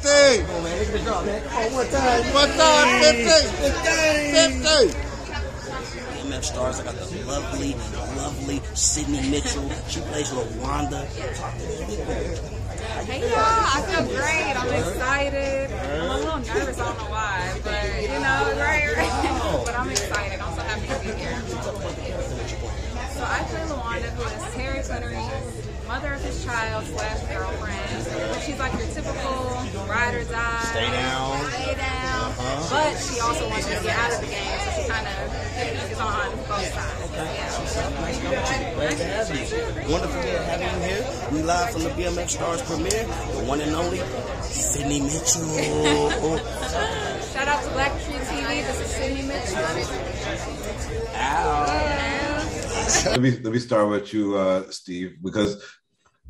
50. Come on, man. Look at the drop, man. Come on, one time. 50. BMF stars. I got the lovely Sydney Mitchell. She plays with Wanda. Hey y'all, I feel great. I'm excited. I'm a little nervous, I don't know why, but you know, right. But I'm excited. I'm so happy to be here. So I play Wanda, who is Terry Flenory's mother of his child / girlfriend. She's like your typical ride or die. Stay down. But she also wants you to get out of the game, so she kind of is on both sides. Wonderful having you here. We live from the BMF Stars premiere, the one and only Sydney Mitchell. Shout out to Black Tree TV. This is Sydney Mitchell. Ow. Let me start with you, Steve, because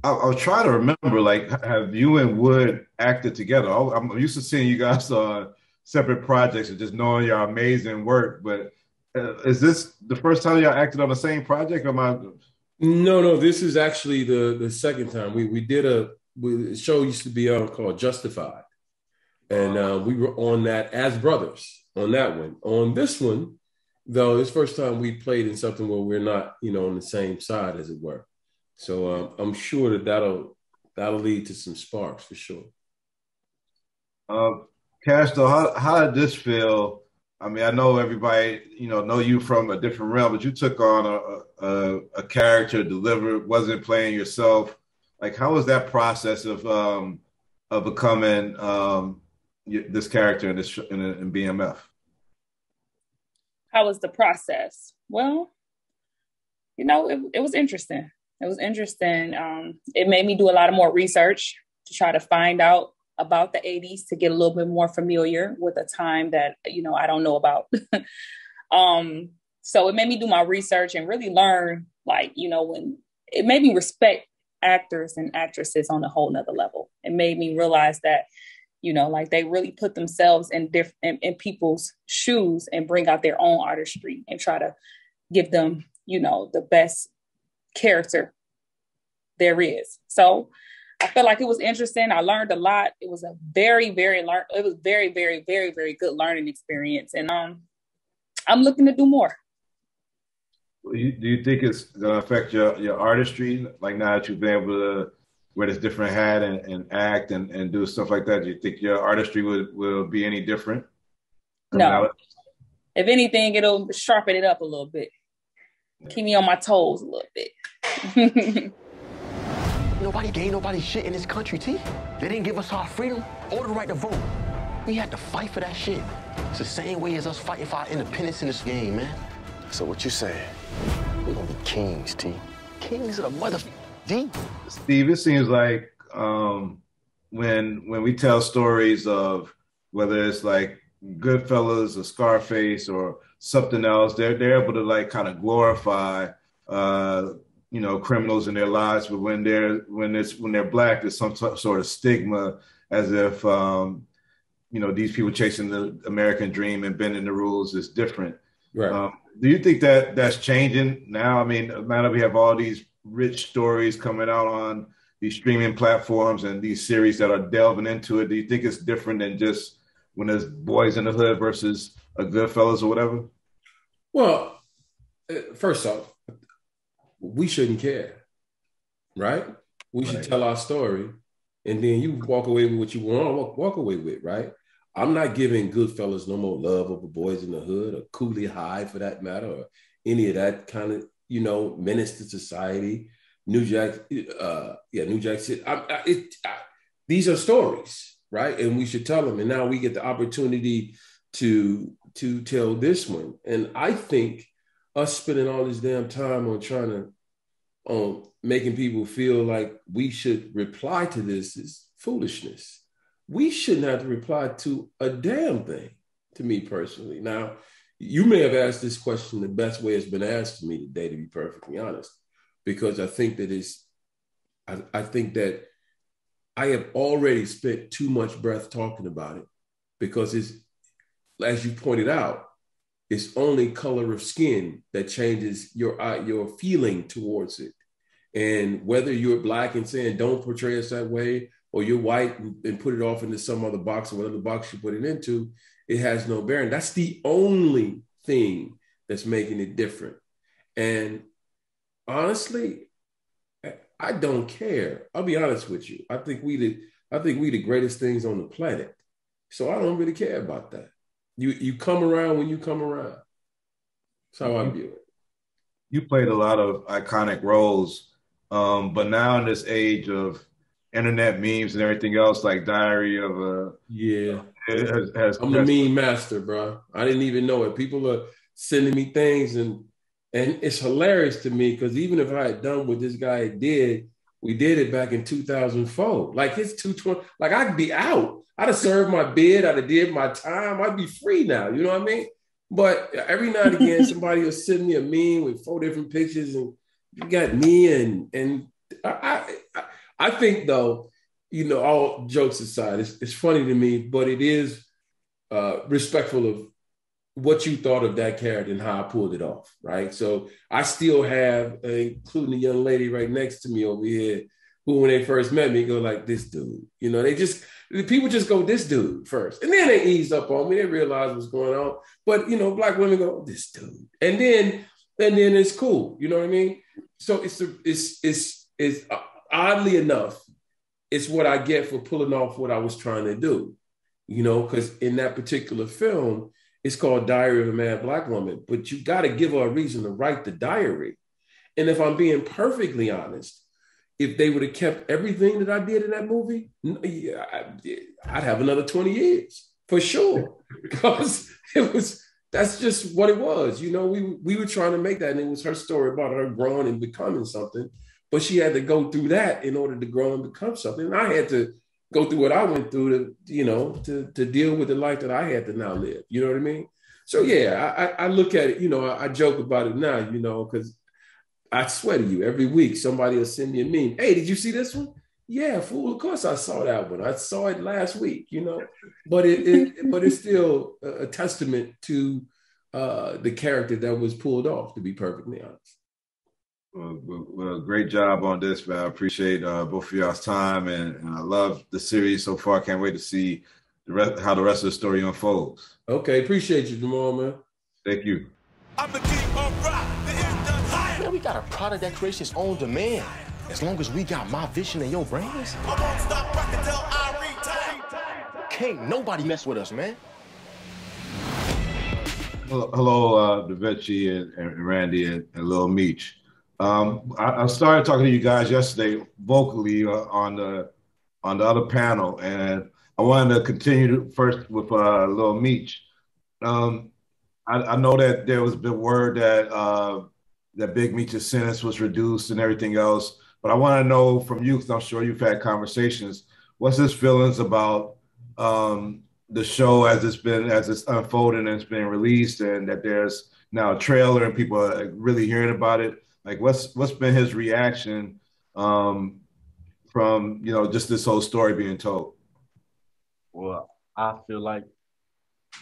I'll try to remember, like, have you and Wood acted together? I'm used to seeing you guys on separate projects and just knowing your amazing work, but is this the first time y'all acted on the same project? Or am I... No. This is actually the second time. We did a show used to be on called Justified, and we were on that as brothers on that one. On this one, though, it's first time we played in something where we're not, on the same side, as it were. So I'm sure that'll lead to some sparks for sure. Kash Doll, how did this feel? I mean, I know everybody, know you from a different realm, but you took on a character, delivered, wasn't playing yourself. Like, how was that process of becoming this character in BMF? How was the process? Well, it was interesting. It was interesting. It made me do a lot of more research to try to find out about the 80s, to get a little bit more familiar with a time that, I don't know about. So it made me do my research and really learn, when it made me respect actors and actresses on a whole nother level. It made me realize that, they really put themselves in people's shoes and bring out their own artistry and try to give them, the best character there is. So I felt like it was interesting. I learned a lot. It was a very, very, very, very, very good learning experience. And I'm looking to do more. Do you think it's going to affect your artistry? Like, now that you've been able to wear this different hat and act and do stuff like that, do you think your artistry will be any different? No. If anything, it'll sharpen it up a little bit. Keep me on my toes a little bit. Nobody gave nobody shit in this country, T. They didn't give us our freedom or the right to vote. We had to fight for that shit. It's the same way as us fighting for our independence in this game, man. So what you saying? We're gonna be kings, T. Kings of the mother D. Steve, it seems like when we tell stories of whether it's like Goodfellas or Scarface or something else, they're able to like kind of glorify criminals in their lives, but when they're black, there's some sort of stigma, as if these people chasing the American dream and bending the rules is different. Right. Do you think that that's changing now? I mean, now that we have all these rich stories coming out on these streaming platforms and these series that are delving into it, do you think it's different than just when there's Boys in the Hood versus a Goodfellas or whatever? Well, first off, we shouldn't care, right? We should tell our story, and then you walk away with what you want to walk away with, right? I'm not giving Goodfellas no more love over Boys in the Hood or Cooley High, for that matter, or any of that kind of, menace to society. New Jack City. These are stories, right? And we should tell them. And now we get the opportunity to tell this one. And I think us spending all this damn time on making people feel like we should reply to this is foolishness. We shouldn't have to reply to a damn thing, to me personally. Now, you may have asked this question the best way it's been asked to me today, to be perfectly honest, because I think that I have already spent too much breath talking about it, because it's, as you pointed out, it's only color of skin that changes your feeling towards it. And whether you're Black and saying, don't portray us that way, or you're white and put it off into some other box or whatever box you put it into, it has no bearing. That's the only thing that's making it different. And honestly, I don't care. I'll be honest with you. I think we the greatest things on the planet. So I don't really care about that. You come around when you come around. That's how I view it. You played a lot of iconic roles, but now in this age of internet memes and everything else, like Diary of a I'm the meme master, bro. I didn't even know it. People are sending me things, and it's hilarious to me because even if I had done what this guy did, we did it back in 2004. Like it's 220. Like I'd be out. I'd have served my bid. I'd have did my time. I'd be free now. You know what I mean? But every now and again, somebody will send me a meme with 4 different pictures, and you got me. And I think though, you know, all jokes aside, it's funny to me, but it is respectful of what you thought of that character and how I pulled it off, right? So I still have, including the young lady right next to me over here, who when they first met me, go like, this dude. You know, people just go, this dude first. And then they ease up on me. They realize what's going on. But, you know, Black women go, this dude. And then it's cool. You know what I mean? So it's oddly enough, it's what I get for pulling off what I was trying to do. You know, because in that particular film, it's called Diary of a Mad Black Woman, but you got to give her a reason to write the diary. And if I'm being perfectly honest, if they would have kept everything that I did in that movie, I'd have another 20 years for sure. Because that's just what it was. You know, we were trying to make that, and it was her story about her growing and becoming something, but she had to go through that in order to grow and become something. And I had to go through what I went through to, you know, to deal with the life that I had to now live. You know what I mean? So yeah, I look at it, you know, I joke about it now, you know, because I swear to you, every week somebody will send me a meme. Hey, did you see this one? Yeah, fool, of course I saw that one. I saw it last week, you know, but it's still a testament to the character that was pulled off, to be perfectly honest. Well, great job on this, man. I appreciate both of y'all's time, and I love the series so far. Can't wait to see how the rest of the story unfolds. Okay, appreciate you, Jamal, man. Thank you. I'm the king of rock. Man, we got a product that creates its own demand. As long as we got my vision and your brains, I won't stop rocking till I retire. Can't nobody mess with us, man. Hello, DaVinci and Randy and Lil Meech. I started talking to you guys yesterday vocally on the other panel, and I wanted to continue first with Lil Meech. I know that there was been word that Big Meech's sentence was reduced and everything else, but I want to know from you, because I'm sure you've had conversations, what's his feelings about the show as it's unfolding and it's been released, and that there's now a trailer and people are really hearing about it. Like, what's been his reaction from, you know, just this whole story being told? Well, I feel like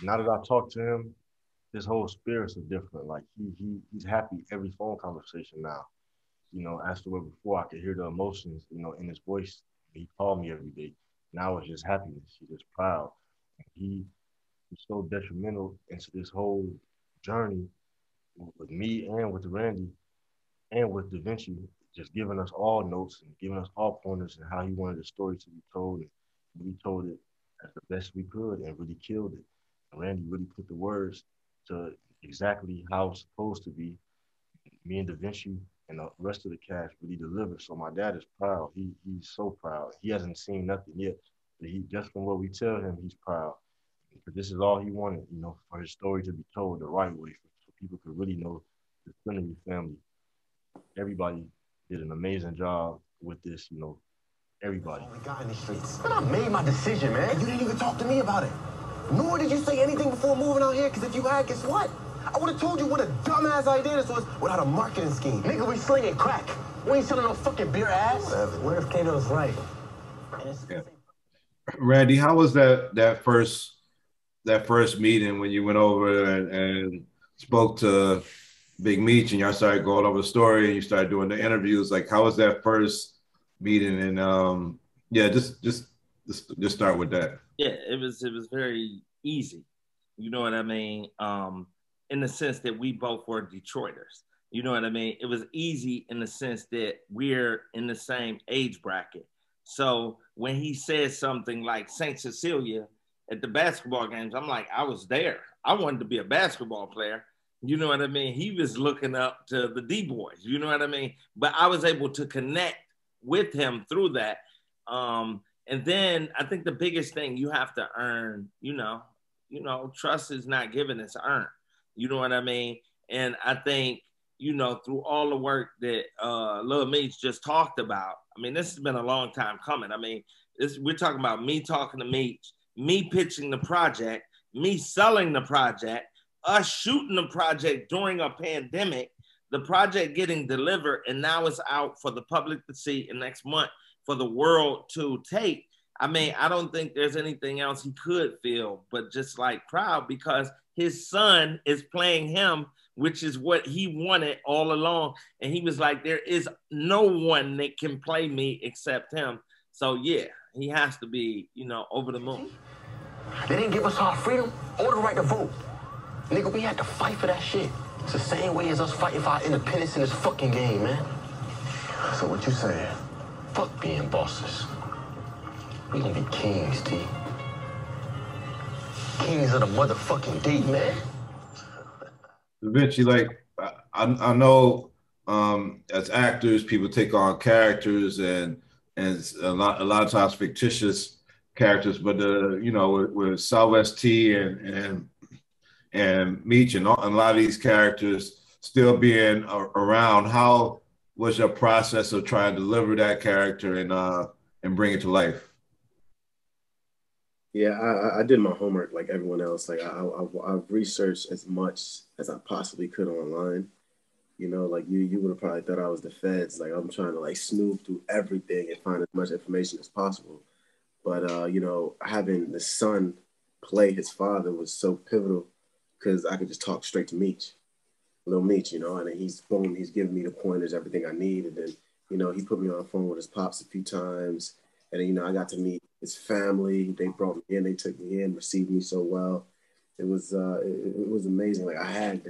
now that I talked to him, his whole spirits are different. Like he's happy every phone conversation now. You know, as to where before I could hear the emotions, you know, in his voice. He called me every day. Now it's just happiness. He's just proud. He's so detrimental into this whole journey with me and with Randy and with DaVinci, just giving us all notes and giving us all pointers and how he wanted the story to be told. And we told it as the best we could and really killed it. And Randy really put the words to exactly how it's supposed to be. Me and DaVinci and the rest of the cast really delivered. So my dad is proud. He's so proud. He hasn't seen nothing yet. But he, just from what we tell him, he's proud. Because this is all he wanted, you know, for his story to be told the right way, so people could really know the Flenory family. Everybody did an amazing job with this, you know, everybody. I got in these streets. And I made my decision, man. You didn't even talk to me about it. Nor did you say anything before moving out here, because if you had, guess what? I would have told you what a dumbass idea this was without a marketing scheme. Nigga, we slinging crack. We ain't selling no fucking beer ass. Whatever. What if Kato's right? Yeah. Randy, how was that first meeting when you went over and spoke to Big Meech and y'all started going over the story and you started doing the interviews? Like, how was that first meeting, and Yeah, just start with that. Yeah, it was very easy. You know what I mean? In the sense that we both were Detroiters. You know what I mean? It was easy in the sense that we're in the same age bracket. So when he said something like St. Cecilia at the basketball games, I'm like, I was there. I wanted to be a basketball player. You know what I mean? He was looking up to the D-boys. You know what I mean? But I was able to connect with him through that. And then I think the biggest thing you have to earn, trust is not given, it's earned. You know what I mean? And I think, through all the work that Lil Meech just talked about, I mean, this has been a long time coming. I mean, we're talking about me talking to Meech, me pitching the project, me selling the project, us shooting the project during a pandemic, the project getting delivered, and now it's out for the public to see in next month for the world to take. I mean, I don't think there's anything else he could feel but just like proud because his son is playing him, which is what he wanted all along. And he was like, there is no one that can play me except him. So yeah, he has to be, over the moon. They didn't give us our freedom or the right to vote. Nigga, we had to fight for that shit. It's the same way as us fighting for our independence in this fucking game, man. So what you saying? Fuck being bosses. We gonna be kings, T. Kings of the motherfucking D, man. DaVinci, like I know as actors, people take on characters and a lot of times fictitious characters, but with Southwest T and Meech and a lot of these characters still being around, how was your process of trying to deliver that character and bring it to life? Yeah, I did my homework like everyone else. Like I've researched as much as I possibly could online. Like you would have probably thought I was the feds. Like I'm trying to like snoop through everything and find as much information as possible. But having the son play his father was so pivotal because I could just talk straight to Meech, Lil Meech, and then he's giving me the pointers, everything I need, and then he put me on the phone with his pops a few times. And then, I got to meet his family. They brought me in. They took me in, received me so well. It was amazing. Like I had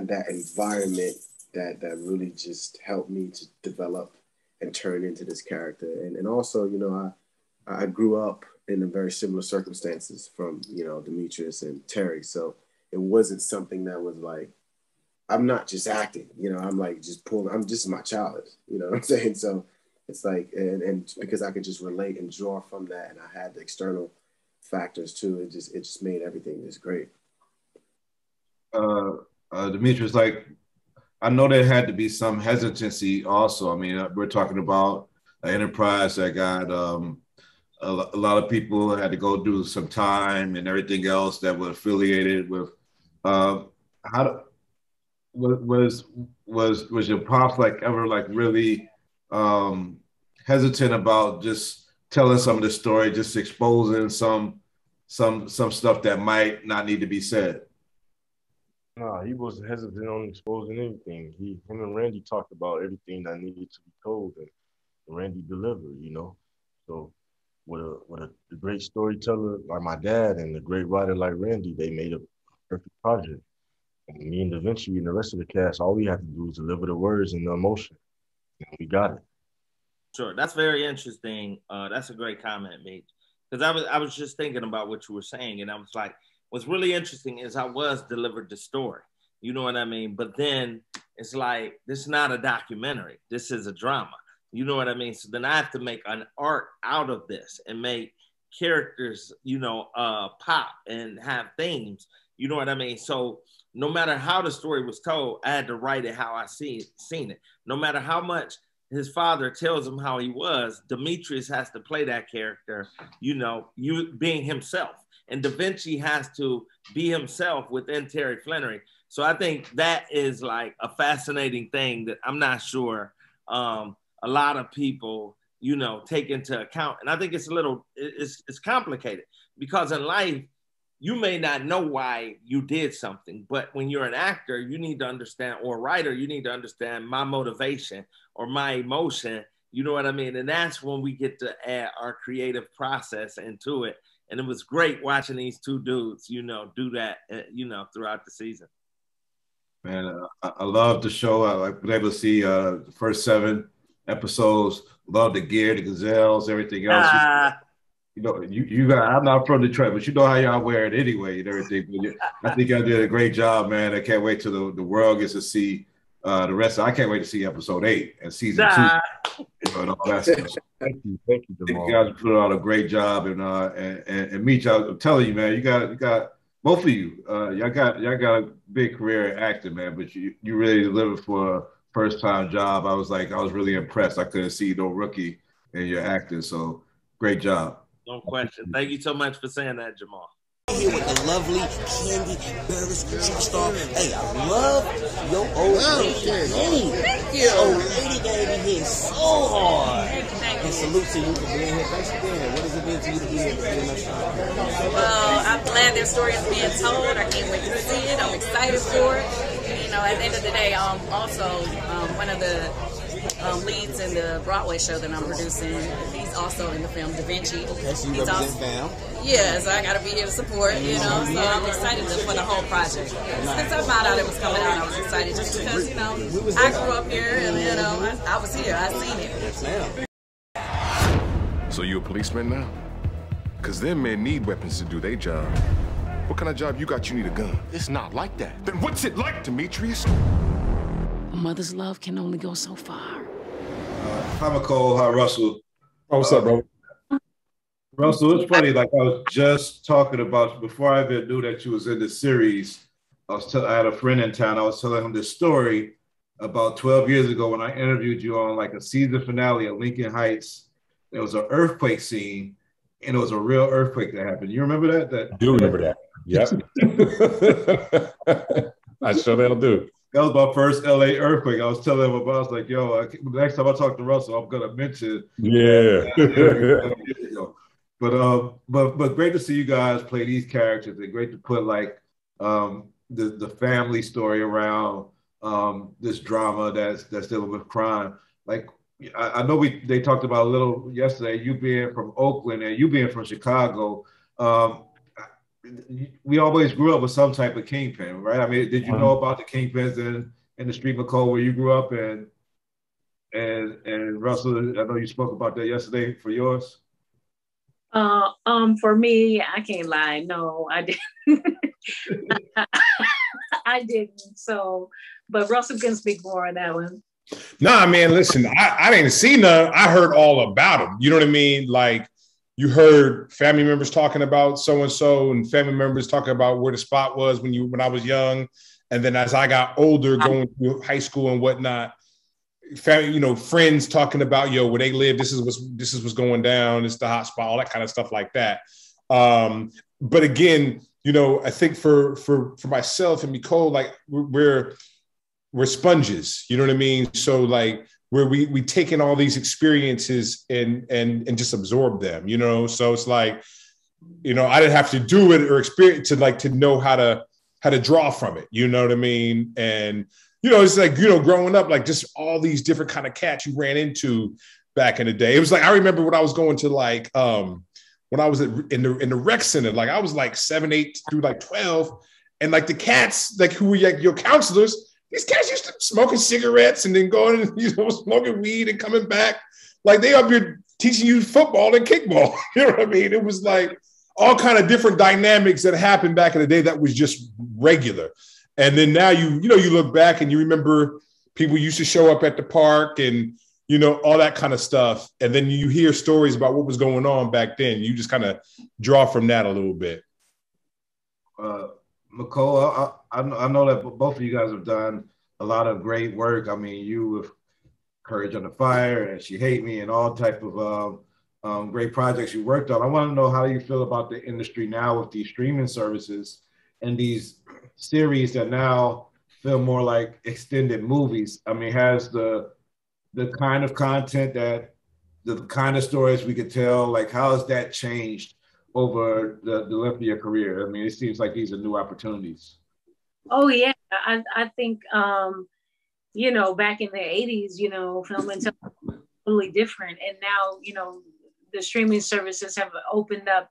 that environment that really just helped me to develop and turn into this character. And also, I grew up in a very similar circumstances from, Demetrius and Terry. So it wasn't something that was like, I'm not just acting, I'm like just pulling, I'm just my child, you know what I'm saying? So it's like, and because I could just relate and draw from that, and I had the external factors too, it just made everything just great. Demetrius, like, I know there had to be some hesitancy also. I mean, we're talking about an enterprise that got a lot of people had to go do some time and everything else that was affiliated with. Was your pops like ever like really hesitant about just telling some of the story, just exposing some stuff that might not need to be said? No, he wasn't hesitant on exposing anything. Him and Randy talked about everything that needed to be told, and Randy delivered, So with a great storyteller like my dad and a great writer like Randy, they made a perfect project. And me and DaVinci and the rest of the cast, all we had to do was deliver the words and the emotion, and we got it. Sure, that's very interesting. That's a great comment, Meech. Because I was just thinking about what you were saying, and I was like, what's really interesting is I was delivered the story. You know what I mean? But then it's like, this is not a documentary. This is a drama. You know what I mean? So then I have to make an art out of this and make characters, pop and have themes. You know what I mean? So no matter how the story was told, I had to write it how I seen it. No matter how much his father tells him how he was, Demetrius has to play that character, you being himself. And DaVinci has to be himself within Terry Flenory. So I think that is like a fascinating thing that I'm not sure a lot of people, take into account. And I think it's it's complicated because in life, you may not know why you did something, but when you're an actor, you need to understand, or a writer, you need to understand my motivation or my emotion, You know what I mean? And that's when we get to add our creative process into it. And it was great watching these two dudes, you know, do that, you know, throughout the season. Man, I love the show. I've been able to see the first 7 episodes. Love the gear, the gazelles, everything else. You know, you got. I'm not from Detroit, but you know how y'all wear it anyway and everything. I think y'all did a great job, man. I can't wait till the world gets to see the rest. I can't wait to see episode 8 and season 2. You know, and all that stuff. Thank you, Jamal. You guys put out a great job, and Meech, I'm telling you, man, you got both of you. Y'all got a big career in acting, man. But you really delivered for a first time job. I was really impressed. I couldn't see no rookie in your acting, so great job. No question. Thank you so much for saying that, Jamal. Here with the lovely Kandi Burress superstar. Hey, I love your old lady. Thank you. Old lady baby hitting so hard. And salute to you for being here. Thanks for being here. What does it mean to you to be here at the BMF Stars? Well, I'm glad their story is being told. I can't wait to see it. I'm excited for it. You know, at the end of the day, I'm also one of the leads in the Broadway show that I'm producing. He's also in the film DaVinci. Okay, so you represent fam. Yeah, so I got to be here to support, you know. So I'm excited for the whole project. Since I found out it was coming out, I was excited just because, you know, I grew up here and, you know, I was here. I seen it. Yes, ma'am. So you a policeman now? Because them men need weapons to do their job. What kind of job you got? You need a gun. It's not like that. Then what's it like, Demetrius? A mother's love can only go so far. Hi, Michole. Hi, Russell. Oh, what's up, bro? Russell, it's funny. Like I was just talking about before I even knew that you was in the series. I had a friend in town. I was telling him this story about 12 years ago when I interviewed you on like a season finale at Lincoln Heights. There was an earthquake scene, and it was a real earthquake that happened. You remember that? I do remember that. Yep. I sure do. That was my first LA earthquake. I was telling him about. I was like, "Yo, next time I talk to Russell, I'm gonna mention." Yeah. But great to see you guys play these characters. And great to put like the family story around this drama that's dealing with crime. Like I know they talked about a little yesterday. You being from Oakland and you being from Chicago. We always grew up with some type of kingpin, right? I mean, did you know about the kingpins in the street, Michole, where you grew up? And Russell, I know you spoke about that yesterday for yours. For me, I can't lie. No, I didn't. I didn't. So, but Russell can speak more on that one. Nah, man, listen, I didn't see none. I heard all about them. You know what I mean? Like, you heard family members talking about so-and-so and family members talking about where the spot was when I was young. And then as I got older, going through high school and whatnot, family, you know, friends talking about, yo, where they live, this is what's going down. It's the hot spot, all that kind of stuff like that. But again, you know, I think for myself and Michole, like we're sponges, you know what I mean? So like, where we take in all these experiences and just absorb them, you know? So it's like, you know, I didn't have to do it or experience to know how to draw from it, you know what I mean? And, you know, it's like, you know, growing up, like just all these different kind of cats you ran into back in the day. It was like, I remember when I was going to like, when I was in the rec center, like I was like 7, 8 through like 12. And like the cats, like who were like your counselors, these cats used to smoking cigarettes and then going and, you know, smoking weed and coming back. Like they up here teaching you football and kickball. You know what I mean? It was like all kind of different dynamics that happened back in the day that was just regular. And then now you look back and you remember people used to show up at the park and, you know, all that kind of stuff. And then you hear stories about what was going on back then. You just kind of draw from that a little bit. Michole, I know that both of you guys have done a lot of great work. I mean, you with Courage Under Fire and She Hate Me and all type of great projects you worked on. I want to know how you feel about the industry now with these streaming services and these series that now feel more like extended movies. I mean, has the kind of content that the kind of stories we could tell, like how has that changed over the length of your career? I mean, it seems like these are new opportunities. Oh yeah, I think you know, back in the 80s, you know, film and totally different. And now, you know, the streaming services have opened up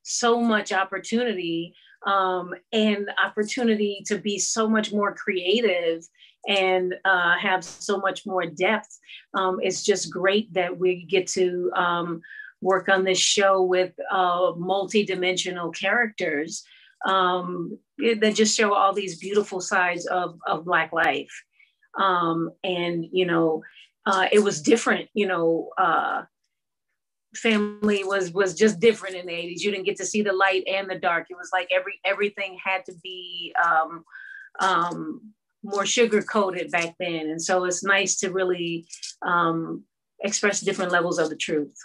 so much opportunity and opportunity to be so much more creative and have so much more depth. It's just great that we get to work on this show with multi-dimensional characters that just show all these beautiful sides of Black life. And, you know, it was different, you know, family was just different in the 80s. You didn't get to see the light and the dark. It was like everything had to be more sugar coated back then. And so it's nice to really express different levels of the truth.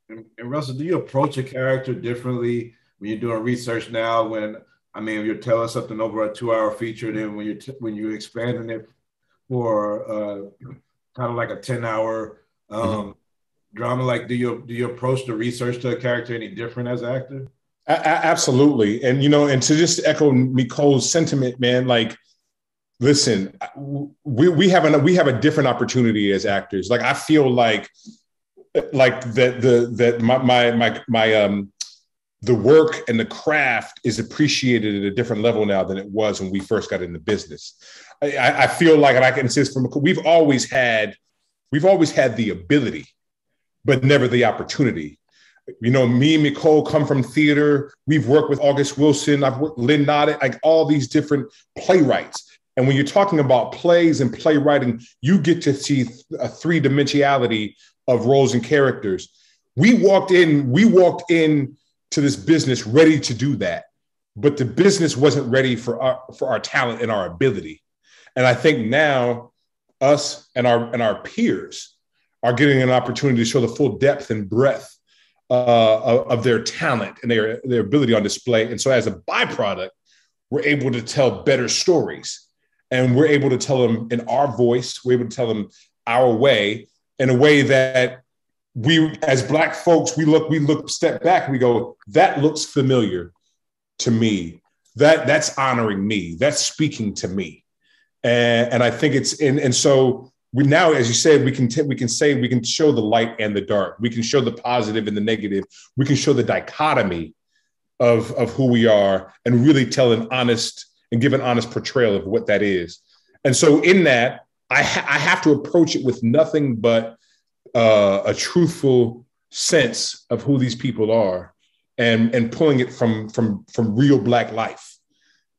And Russell, do you approach a character differently when you're doing research now? When you're telling something over a 2-hour feature, then when you're expanding it for kind of like a 10-hour drama, like do you approach the research to a character any different as an actor? Absolutely, and you know, and to just echo Michole's sentiment, man, like, listen, we have a different opportunity as actors. Like, I feel like that my the work and the craft is appreciated at a different level now than it was when we first got in the business. I feel like, and I can insist we've always had the ability, but never the opportunity. You know, me and Michole come from theater. We've worked with August Wilson. I've worked with Lynn Noddy, like all these different playwrights. And when you're talking about plays and playwriting, you get to see a three-dimensionality of roles and characters. We walked in to this business ready to do that, but the business wasn't ready for our talent and our ability. And I think now us and our peers are getting an opportunity to show the full depth and breadth of their talent and their ability on display. And so as a byproduct, we're able to tell better stories, and we're able to tell them in our voice. We're able to tell them our way, in a way that we, as Black folks, we look, step back, and we go, that looks familiar to me. That's honoring me. That's speaking to me. And I think it's, and so we now, as you said, we can show the light and the dark. We can show the positive and the negative. We can show the dichotomy of who we are, and really tell an honest and give an honest portrayal of what that is. And so in that, I have to approach it with nothing but a truthful sense of who these people are, and pulling it from real Black life.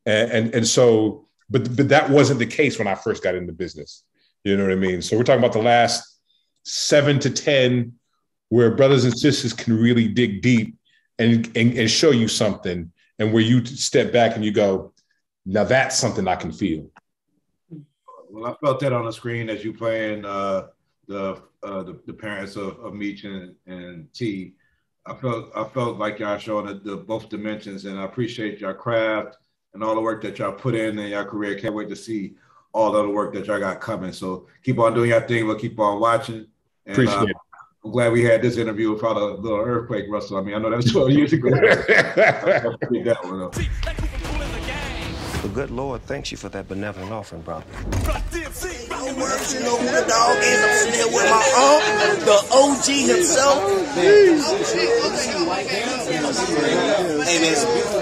And so, but that wasn't the case when I first got into business. You know what I mean? So we're talking about the last 7 to 10, where brothers and sisters can really dig deep and show you something, and where you step back and you go, now that's something I can feel. Well, I felt that on the screen as you playing the parents of Meech and T. I felt like y'all showing the both dimensions, and I appreciate y'all craft and all the work that y'all put in y'all career. Can't wait to see all the other work that y'all got coming. So keep on doing your thing. We'll keep on watching. And, appreciate it. I'm glad we had this interview without a little earthquake, Russell. I mean, I know that was 12 years ago. That one up. The good Lord thanks you for that benevolent offering, brother. No words, you know who the dog is. I'm sitting here with my aunt, the OG himself. Hey, man, it's beautiful.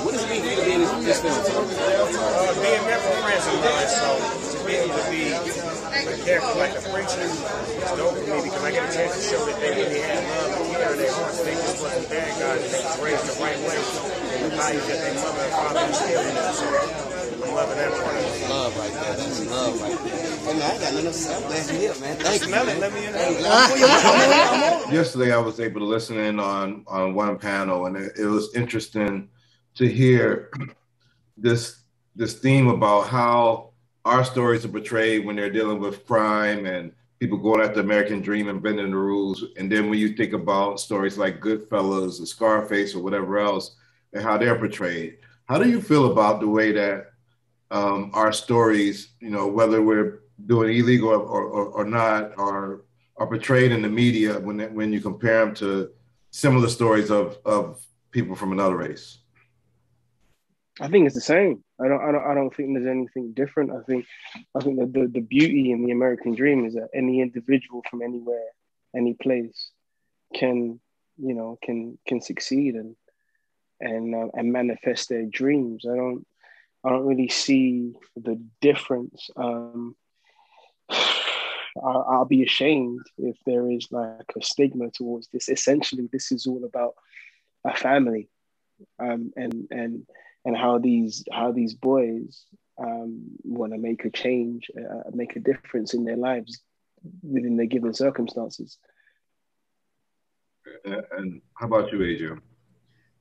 What does it mean for you to be in this film? BMF friends of mine, so to be able to be a character like a preacher is dope for me, because I get a chance to show that they really had love and care in their hearts. They just wasn't bad guys. They was raised the right way. And the values that their mother and father instilled in them. So I'm loving that part of it. Love right there. That's love right there. Hey, man, I got nothing to say. I'm glad you're here, man. Thank you. Smell it. Let me in. Yesterday, I was able to listen in on one panel, and it was interesting to hear this theme about how our stories are portrayed when they're dealing with crime and people going after the American dream and bending the rules. And then when you think about stories like Goodfellas or Scarface or whatever else, and how they're portrayed, how do you feel about the way that our stories, you know, whether we're doing illegal or not, are portrayed in the media when you compare them to similar stories of people from another race? I think it's the same. I don't think there's anything different. I think that the beauty in the American dream is that any individual from anywhere, any place, can can succeed and manifest their dreams. I don't really see the difference. I'll be ashamed if there is like a stigma towards this. Essentially, this is all about a family, and how these boys want to make a change, make a difference in their lives within their given circumstances. And how about you, Adrian?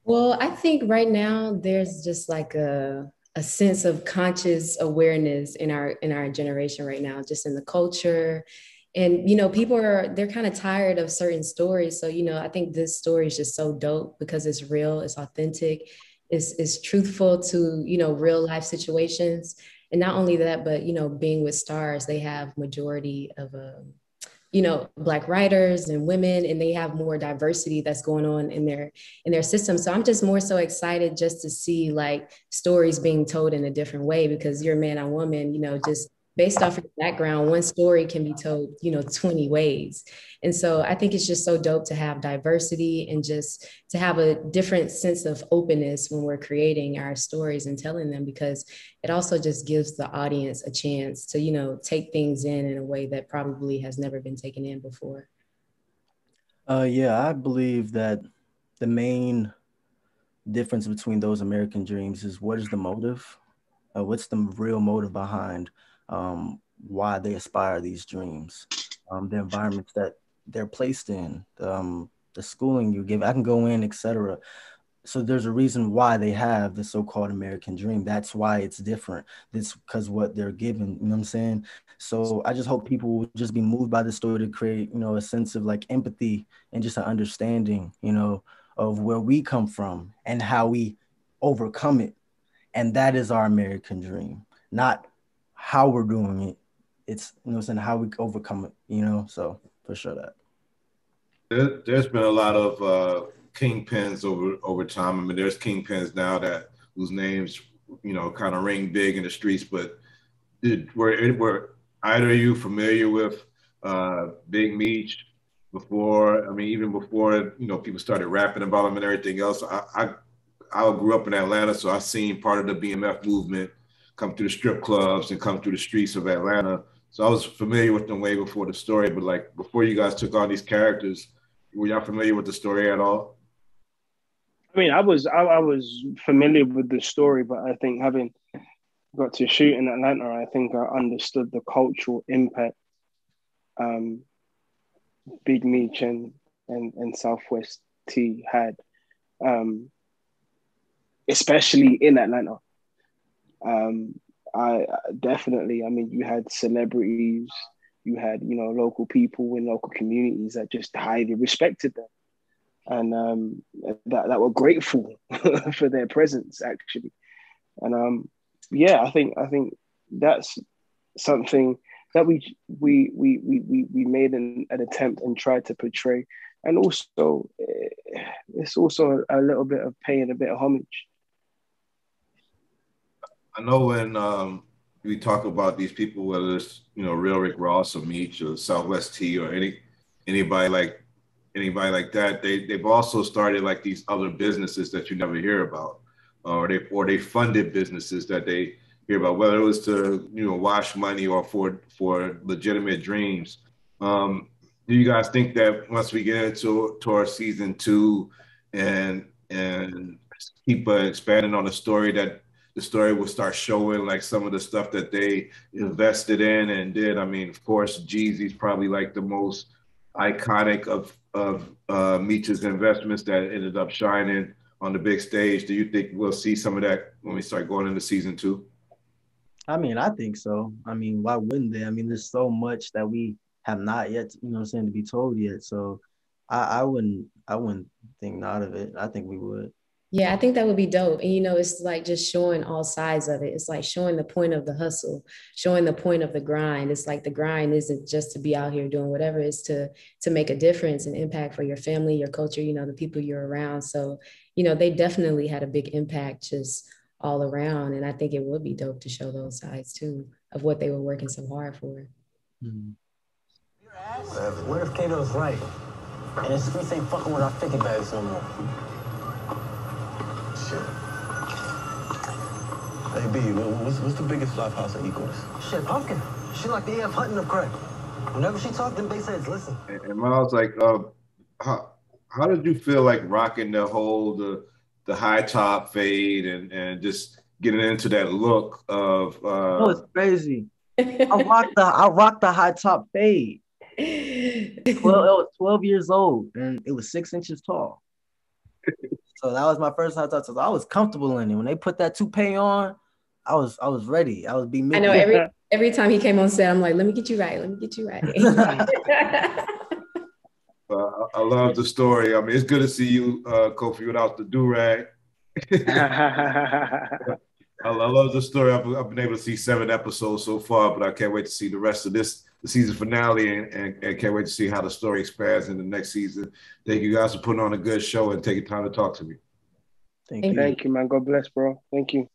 Well, I think right now there's just like a sense of conscious awareness in our generation right now, just in the culture. And people they're kind of tired of certain stories. So I think this story is just so dope because it's real, it's authentic, it's truthful to real life situations. And not only that, but being with stars, they have majority of Black writers and women, and they have more diversity that's going on in their system. So I'm just more so excited just to see like stories being told in a different way, because you're a man or woman, just based off of your background, one story can be told, 20 ways. And so I think it's just so dope to have diversity and just to have a different sense of openness when we're creating our stories and telling them, because it also just gives the audience a chance to, take things in a way that probably has never been taken in before. Yeah, I believe that the main difference between those American dreams is what is the motive? What's the real motive behind why they aspire these dreams, the environments that they're placed in, the schooling you give, I can go in, etc. So there's a reason why they have the so-called American dream. That's why it's different. It's because what they're given, you know what I'm saying? So I just hope people will just be moved by the story to create, a sense of like empathy and just an understanding, of where we come from and how we overcome it. And that is our American dream, not how we're doing it. It's, how we overcome it, so for sure that. There's been a lot of kingpins over time. I mean, there's kingpins now whose names, kind of ring big in the streets, but were either of you familiar with Big Meech before? I mean, even before, people started rapping about him and everything else. I grew up in Atlanta, so I've seen part of the BMF movement come through the strip clubs and come through the streets of Atlanta. So I was familiar with them way before the story, but like before you guys took on these characters, were y'all familiar with the story at all? I mean, I was familiar with the story, but I think having got to shoot in Atlanta, I think I understood the cultural impact Big Meech and Southwest T had, especially in Atlanta. I definitely, I mean, you had celebrities, you had, local people in local communities that just highly respected them. And that were grateful for their presence, actually. And yeah, I think that's something that we made an attempt and tried to portray. And also, it's also a little bit of paying a bit of homage. I know when we talk about these people, whether it's Real Rick Ross or Meech or Southwest T or anybody like that, they've also started like these other businesses that you never hear about, or they funded businesses that they hear about, whether it was to wash money or for legitimate dreams. Do you guys think that once we get into towards season 2 and keep expanding on the story, that the story will start showing like some of the stuff that they invested in and did? I mean, of course, Jeezy's probably like the most iconic of Meech's investments that ended up shining on the big stage. Do you think we'll see some of that when we start going into season 2? I mean, I think so. I mean, why wouldn't they? I mean, there's so much that we have not yet, to be told yet. So I wouldn't think not of it. I think we would. Yeah, I think that would be dope. And, it's like just showing all sides of it. It's like showing the point of the hustle, showing the point of the grind. It's like the grind isn't just to be out here doing whatever, it's to make a difference and impact for your family, your culture, the people you're around. So, they definitely had a big impact just all around. And I think it would be dope to show those sides too of what they were working so hard for. What if Kato's right? And the streets ain't fucking with our 50 bags no more. Shit. Hey, B, what's the biggest flop house in Equals? Shit, Pumpkin. She like the A.F. Hutton of crack. Whenever she talked, them bass heads listen. And Myles, like, how did you feel like rocking the high top fade and just getting into that look of? Oh, it's crazy. I rocked the high top fade. I was 12 years old and it was 6 inches tall. So that was my first high top. So I was comfortable in it. When they put that toupee on, I was ready. I was B-Mickie. I know every time he came on set, I'm like, let me get you right. Let me get you right. I love the story. I mean, it's good to see you, Kofi, without the do-rag. I love the story. I've been able to see 7 episodes so far, but I can't wait to see the rest of the season finale and can't wait to see how the story expands in the next season. Thank you guys for putting on a good show and taking time to talk to me. Thank you, man. God bless, bro. Thank you.